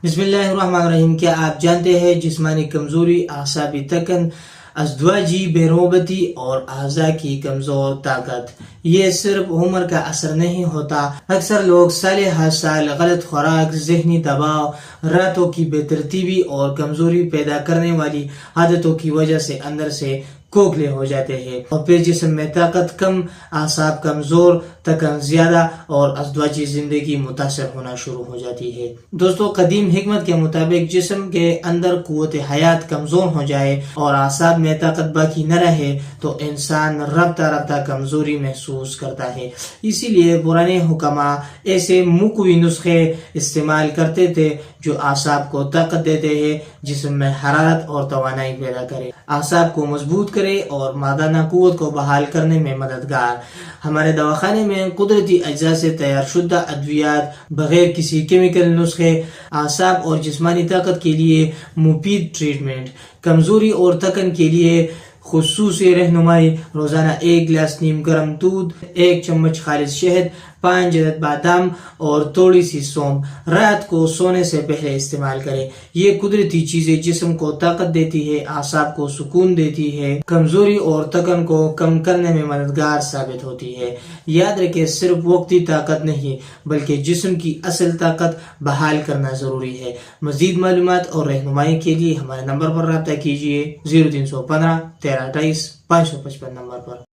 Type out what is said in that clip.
بسم اللہ الرحمن الرحیم. کیا آپ جانتے ہیں جسمانی کمزوری، اعصابی تکن، ازدواجی بے رغبتی اور اعضاء کی کمزور طاقت یہ صرف عمر کا اثر نہیں ہوتا. اکثر لوگ سال ہر سال غلط خوراک، ذہنی دباؤ، راتوں کی بے ترتیبی اور کمزوری پیدا کرنے والی عادتوں کی وجہ سے اندر سے کھوکھلے ہو جاتے ہیں، اور پھر جسم میں طاقت کم، اعصاب کمزور، تکن زیادہ اور ازدواجی زندگی متاثر ہونا شروع ہو جاتی ہے. دوستو، قدیم حکمت کے مطابق جسم کے اندر قوت حیات کمزور ہو جائے اور اعصاب میں طاقت باقی نہ رہے تو انسان رفتہ رفتہ کمزوری محسوس کرتا ہے. اسی لیے پرانے حکماء ایسے مقوی نسخے استعمال کرتے تھے جو اعصاب کو طاقت دیتے ہیں، جسم میں حرارت اور توانائی پیدا کرے، اعصاب کو مضبوط کرے اور مادانہ قوت کو بحال کرنے میں مددگار. ہمارے دواخانے میں قدرتی اجزاء سے تیار شدہ ادویات، بغیر کسی کیمیکل نسخے، اعصاب اور جسمانی طاقت کے لیے مفید ٹریٹمنٹ، کمزوری اور تکن کے لیے خصوصی رہنمائی. روزانہ 1 گلاس نیم گرم دودھ، 1 چمچ خالص شہد، 5 عدد بادام اور تھوڑی سی سونف رات کو سونے سے پہلے استعمال کریں. یہ قدرتی چیزیں جسم کو طاقت دیتی ہے، اعصاب کو سکون دیتی ہے، کمزوری اور تکن کو کم کرنے میں مددگار ثابت ہوتی ہے. یاد رکھیں، صرف وقتی طاقت نہیں بلکہ جسم کی اصل طاقت بحال کرنا ضروری ہے. مزید معلومات اور رہنمائی کے لیے ہمارے نمبر پر رابطہ کیجیے 0315 1328 555 نمبر پر.